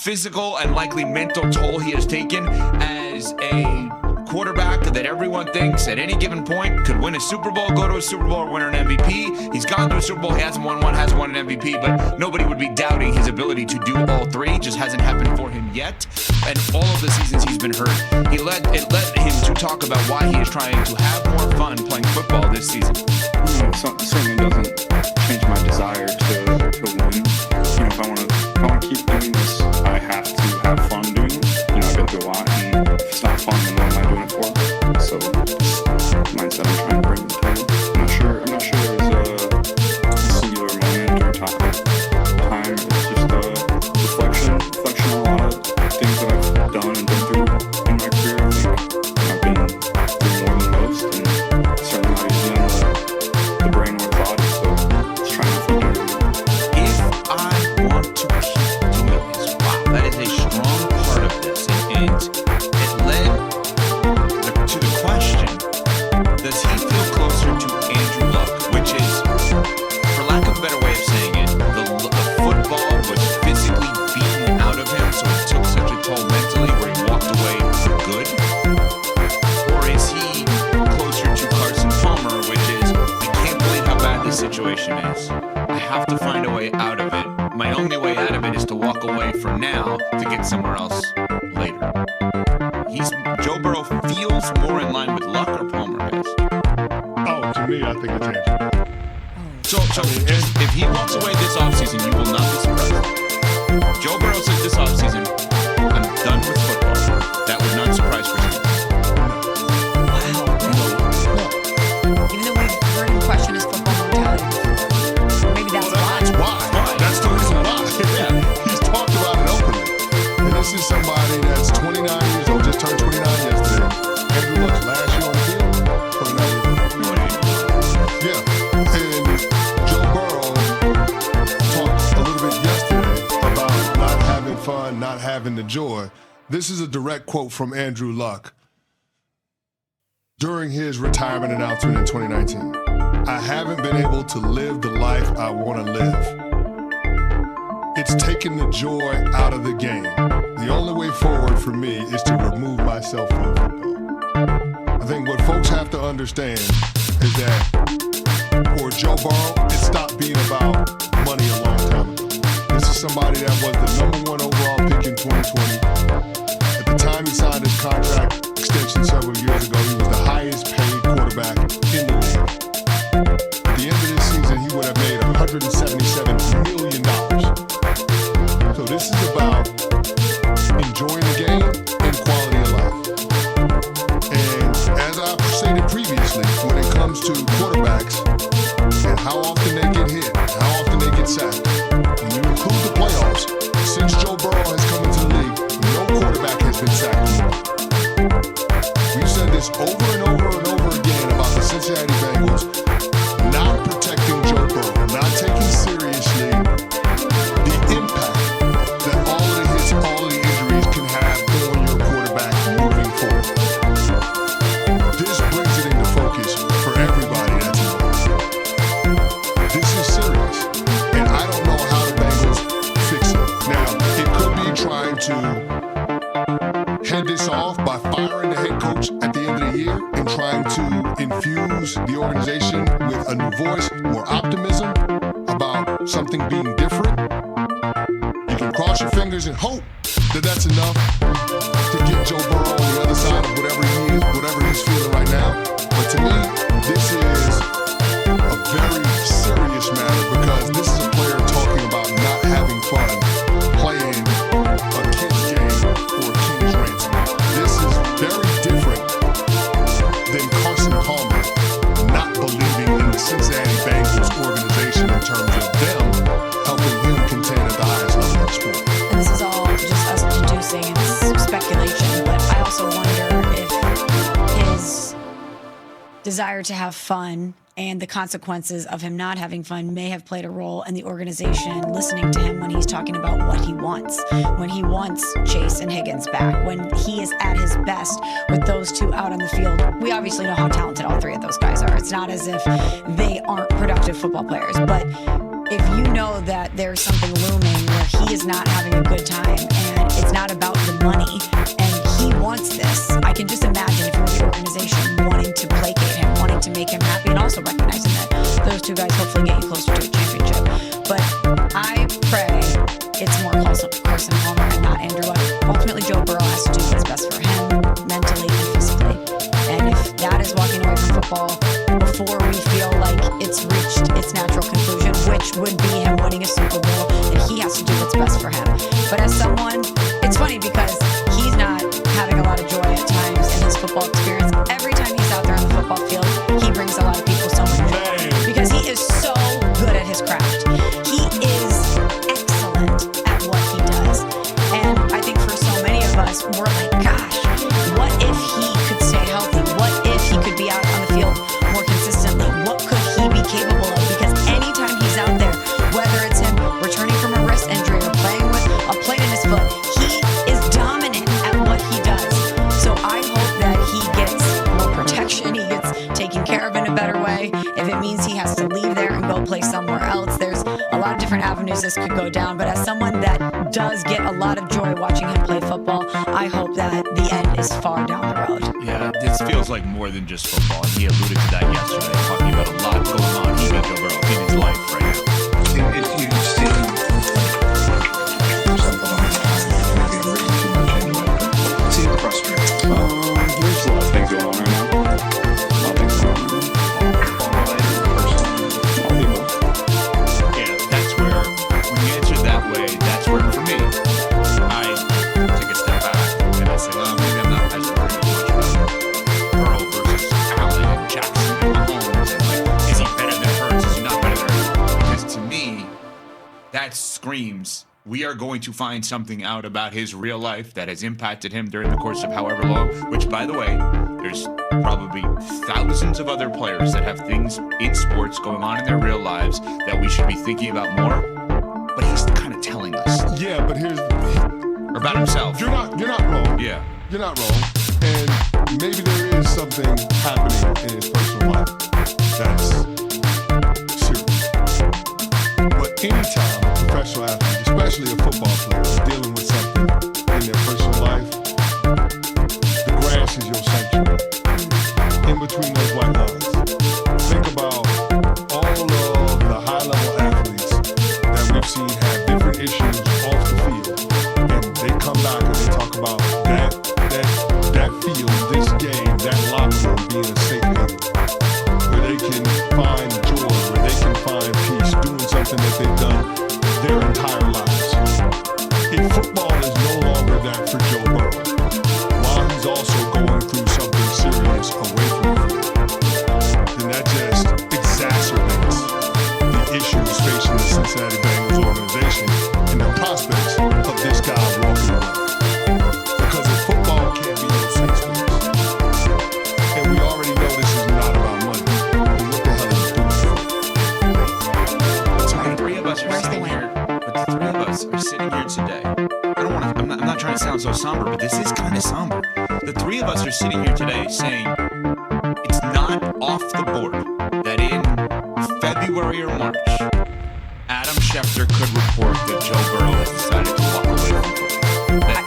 physical and likely mental toll he has taken as a quarterback that everyone thinks at any given point could win a Super Bowl, go to a Super Bowl, or win an MVP. He's gone to a Super Bowl, he hasn't won one, hasn't won an MVP, but nobody would be doubting his ability to do all three. It just hasn't happened for him yet. And all of the seasons he's been hurt, it led him to talk about why he is trying to have more fun playing football this season. It certainly doesn't change my desire to win. If I want to keep doing this, I have to have fun doing it. I've been through a lot, and if it's not fun, then what am I doing it for? So mindset I'm trying to bring to the table. I'm not sure there's a singular moment or time. It's just reflection on a lot of things that I've done and been through in my career. I think I've been through more than most, and certainly not easy on the brain or the body. So just trying to figure it out. If I want to keep doing this, wow, that is a strong part of this, and it led to the question: does he feel closer to Andrew Luck, which is, for lack of a better way of saying it, the football was physically beaten out of him, so it took such a toll mentally where he walked away for good? Or is he closer to Carson Palmer, which is, I can't believe how bad this situation is. I have to find a way out of it. My only way out of it is to walk away for now to get somewhere else later. Joe Burrow feels more in line with Luck or Palmer is. Oh, to me, I think it's Andrew. So if he walks away this offseason, you will not be surprised. Joe Burrow says this offseason, I'm done with football. That would not surprise Christian. Wow. Even though we've heard him question his football mentality before. Maybe that's why. That's the reason why. Yeah. He's talked about it openly. And this is somebody that's 29 years old, just turned 29 yesterday. Andrew Luck's last year on the field, 29 years old. Yeah. And Joe Burrow talked a little bit yesterday about not having fun, not having the joy. This is a direct quote from Andrew Luck during his retirement announcement in 2019. I haven't been able to live the life I want to live. It's taken the joy out of the game. The only way forward for me is to remove myself from football. I think what folks have to understand is that for Joe Burrow, it stopped being about money a long time ago. This is somebody that was the #1 overall pick in 2020. At the time he signed his contract extension several years ago, he was the highest paid quarterback in the league. At the end of this season, he would have made $177 million. So this is about enjoying the game and quality of life. And as I've stated previously, when it comes to quarterbacks and how often they get hit, how often they get sacked, when you include the playoffs, since Joe Burrow has come into the league, no quarterback has been sacked. We've said this over and over and over again about the Cincinnati Bengals not protecting Joe Burrow, not taking seriously the impact that all of the hits, all of the injuries can have on your quarterback moving forward. This brings it into focus for everybody that's involved. This is serious, and I don't know how the Bengals fix it. Now, it could be trying to head this off by firing the head coach at the end of the year and trying to infuse the organization with a new voice, more optimism about something being different. You can cross your fingers and hope that that's enough to get Joe Burrow on the other side of whatever he's feeling right now. But to me, this is a very serious matter because this is a player talking about not having fun playing a kid's game for a king's ransom. This is very different than Carson Palmer not believing in the Cincinnati Bengals organization in terms of them helping him contend at the highest level of sport. And this is all just us deducing, it's speculation, but I also wonder if his desire to have fun and the consequences of him not having fun may have played a role in the organization listening to him when he's talking about what he wants. When he wants Chase and Higgins back, when he is at his best with those two out on the field. We obviously know how talented all three of those guys are. It's not as if they aren't productive football players, but if you know that there's something looming where he is not having a good time and Carson Palmer and not Andrew Luck. Ultimately, Joe Burrow has to do what's best for him mentally and physically. And if that is walking away from football before we feel like it's reached its natural conclusion, which would be him winning a Super Bowl, then he has to do what's best for him. But as someone, it's funny because he's not having a lot of joy at times in his football experience. Every time he's out there on the football field, he brings a lot of people so much joy because he is so good at his craft. He is excellent at what he does. And I think for so many of us, we're like, gosh, what if he could stay healthy? What if he could be out on the field more consistently? What could he be capable of? Because anytime he's out there, whether it's him returning from a wrist injury or playing with a plate in his foot, he is dominant at what he does. So I hope that he gets more protection, he gets taken care of in a better way. If it means he has to leave there and go play somewhere else, there's a lot of different avenues this could go down. But as someone that does get a lot of joy watching him play football, I hope that the end is far down the road. Yeah, this feels like more than just football. He alluded to that yesterday, talking about a lot going on even Joe Burrow in his life right now. If you see something on maybe I'm reading too much into it, it seems frustrating. There's a lot of things going on right now. A lot of things going on right now. All the above. Yeah, that's where, when you answer that way, that's where, for me, I take a step back and I say, well, maybe I'm not as worried as much about Burrow versus Allen and Jackson and Mahomes. And like, is he better than Hurts? Is he not better than Hurts? Because to me, that screams we are going to find something out about his real life that has impacted him during the course of however long, which, by the way, there's probably thousands of other players that have things in sports going on in their real lives that we should be thinking about more, but he's kind of telling us. Yeah, but Or about himself. you're not wrong. Yeah. You're not wrong. And maybe there is something happening in his personal life that's serious. But anytime a professional athlete, especially a football player, is dealing with something in their personal life, the grass is your sanctuary. In between those white lines. Think about all of the high-level athletes that we've seen have different issues off the field. And they come back and they talk about that field, this game, that locker room being a safe haven. Where they can find joy, where they can find peace, doing something that they've done their entire lives. If football is no longer that for Joe Burrow, while he's also going through something serious away from the field, then that just exacerbates the issues facing the Cincinnati Bengals organization and the prospects of this guy walking away. Because if football can't be your safe space, and we already know this is not about money, then what the hell are you doing for it? So the three of us are sitting here. But the three of us are sitting here today. I'm not trying to sound so somber, but this is kind of somber. The three of us are sitting here today saying it's not off the board that in February or March, Adam Schefter could report that Joe Burrow has decided to walk away from football. That